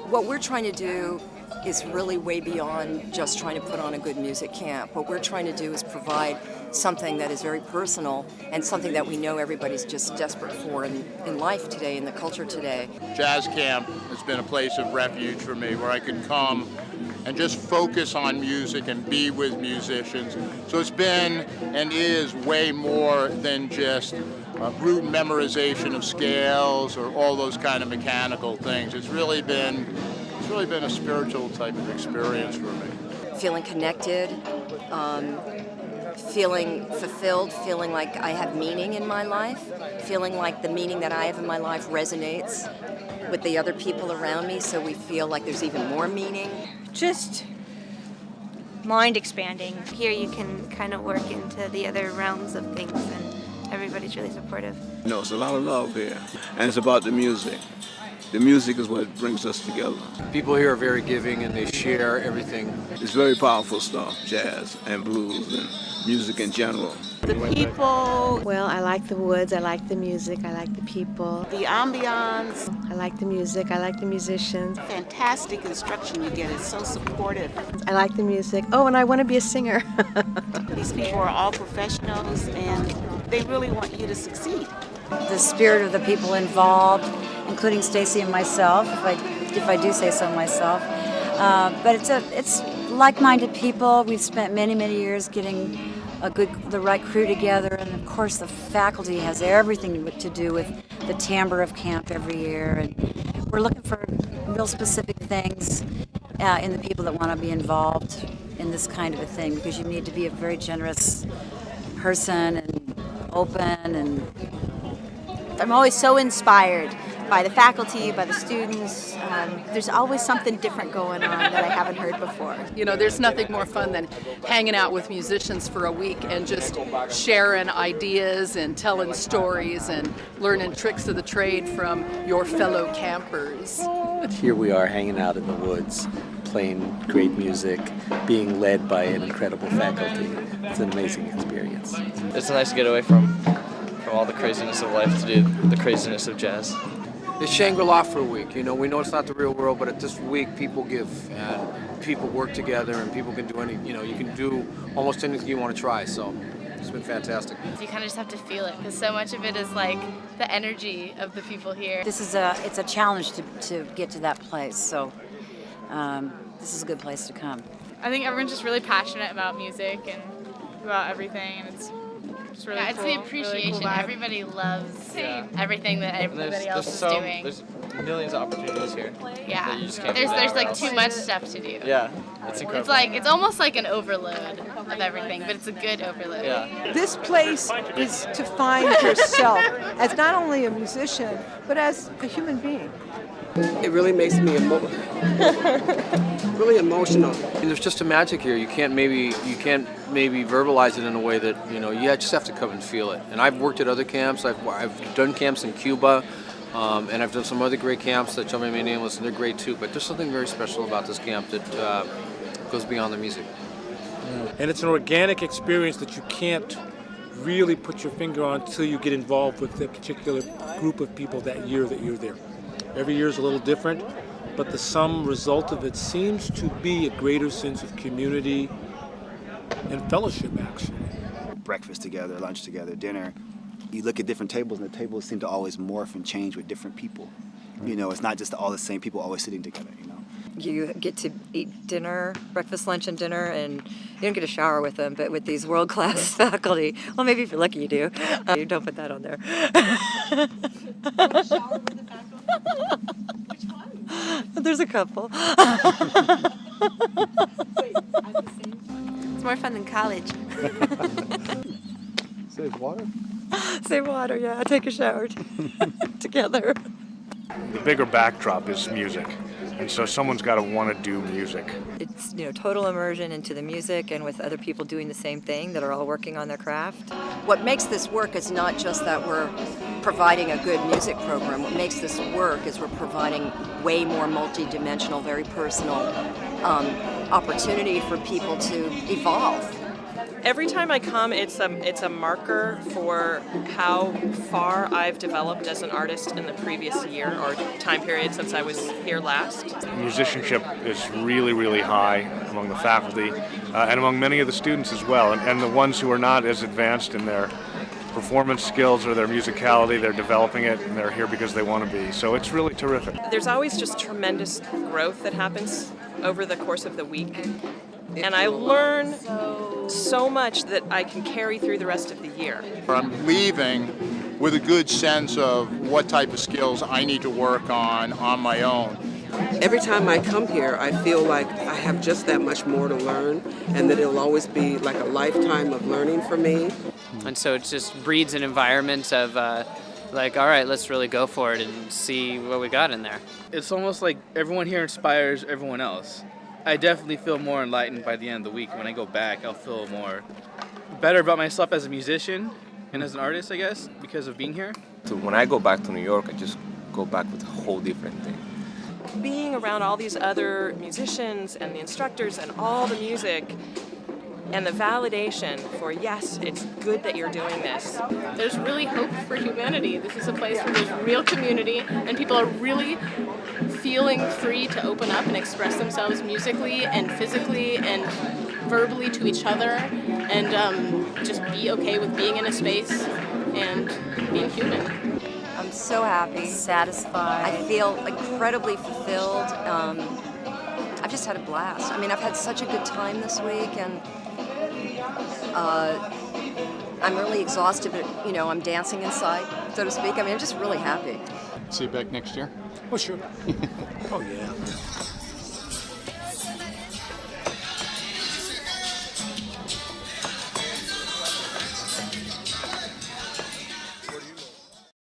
What we're trying to do is really way beyond just trying to put on a good music camp. What we're trying to do is provide something that is very personal and something that we know everybody's just desperate for in life today, in the culture today. Jazz camp has been a place of refuge for me where I could come and just focus on music and be with musicians. So it's been and is way more than just rote memorization of scales or all those kind of mechanical things. It's really been a spiritual type of experience for me. Feeling connected, feeling fulfilled, feeling like I have meaning in my life, feeling like the meaning that I have in my life resonates with the other people around me, so we feel like there's even more meaning. Just mind expanding. Here you can kind of work into the other realms of things, and everybody's really supportive. No, it's a lot of love here, and it's about the music. The music is what brings us together. People here are very giving and they share everything. It's very powerful stuff, jazz and blues and music in general. The people. Well, I like the woods, I like the music, I like the people. The ambiance. I like the music, I like the musicians. Fantastic instruction you get, it's so supportive. I like the music. Oh, and I want to be a singer. These people are all professionals and they really want you to succeed. The spirit of the people involved, including Stacy and myself, if I do say so myself. But it's like-minded people. We've spent many years getting the right crew together, and of course the faculty has everything to do with the timbre of camp every year. And we're looking for real specific things in the people that want to be involved in this kind of a thing, because you need to be a very generous person and open. And I'm always so inspired by the faculty, by the students. There's always something different going on that I haven't heard before. You know, there's nothing more fun than hanging out with musicians for a week and just sharing ideas and telling stories and learning tricks of the trade from your fellow campers. Here we are hanging out in the woods, playing great music, being led by an incredible faculty. It's an amazing experience. It's nice to get away from all the craziness of life to do the craziness of jazz. It's Shangri-La for a week. You know, we know it's not the real world, but at this week people give and people work together and people can do you can do almost anything you want to try. So it's been fantastic. You kind of just have to feel it, because so much of it is like the energy of the people here. it's a challenge to get to that place, so this is a good place to come. I think everyone's just really passionate about music and about everything, and it's really cool. It's the appreciation. Really cool. Everybody loves everything that everybody else is doing. There's millions of opportunities here. Yeah. That you just can't There's like else. too much stuff to do. Yeah, it's incredible. It's almost like an overload of everything, but it's a good overload. Yeah. This place is to find yourself as not only a musician, but as a human being. It really makes me really emotional. And there's just a magic here. You can't maybe verbalize it in a way that, you just have to come and feel it. And I've worked at other camps. I've done camps in Cuba, and I've done some other great camps that Joe may name list, and they're great too. But there's something very special about this camp that goes beyond the music. And it's an organic experience that you can't really put your finger on until you get involved with the particular group of people that year that you're there. Every year is a little different, but the sum result of it seems to be a greater sense of community and fellowship, actually. Breakfast together, lunch together, dinner. You look at different tables, and the tables seem to always morph and change with different people. It's not just all the same people always sitting together, You get to eat dinner, breakfast, lunch, and dinner, and you don't get a shower with them, but with these world-class faculty, well, maybe if you're lucky you do. You don't put that on there. Shower with the faculty? Which one? There's a couple. It's more fun than college. Save water? Save water, yeah. Take a shower together. The bigger backdrop is music. And so someone's got to want to do music. It's total immersion into the music and with other people doing the same thing that are all working on their craft. What makes this work is not just that we're providing a good music program. What makes this work is we're providing way more multi-dimensional, very personal opportunity for people to evolve. Every time I come, it's a marker for how far I've developed as an artist in the previous year or time period since I was here last. Musicianship is really, really high among the faculty and among many of the students as well. And the ones who are not as advanced in their performance skills or their musicality, they're developing it and they're here because they want to be. So it's really terrific. There's always just tremendous growth that happens over the course of the week. And I learn so much that I can carry through the rest of the year. I'm leaving with a good sense of what type of skills I need to work on my own. Every time I come here, I feel like I have just that much more to learn, and that it'll always be like a lifetime of learning for me. And so it just breeds an environment of like, all right, let's really go for it and see what we got in there. It's almost like everyone here inspires everyone else. I definitely feel more enlightened by the end of the week. When I go back, I'll feel more better about myself as a musician and as an artist, I guess, because of being here. So when I go back to New York, I just go back with a whole different thing. Being around all these other musicians and the instructors and all the music and the validation for, yes, it's good that you're doing this. There's really hope for humanity. This is a place where there's real community and people are really feeling free to open up and express themselves musically and physically and verbally to each other and just be okay with being in a space and being human. I'm so happy, satisfied. I feel incredibly fulfilled. I've just had a blast. I mean, I've had such a good time this week, and I'm really exhausted, but I'm dancing inside, so to speak. I mean, I'm just really happy. See you back next year? Oh, sure. Oh, yeah.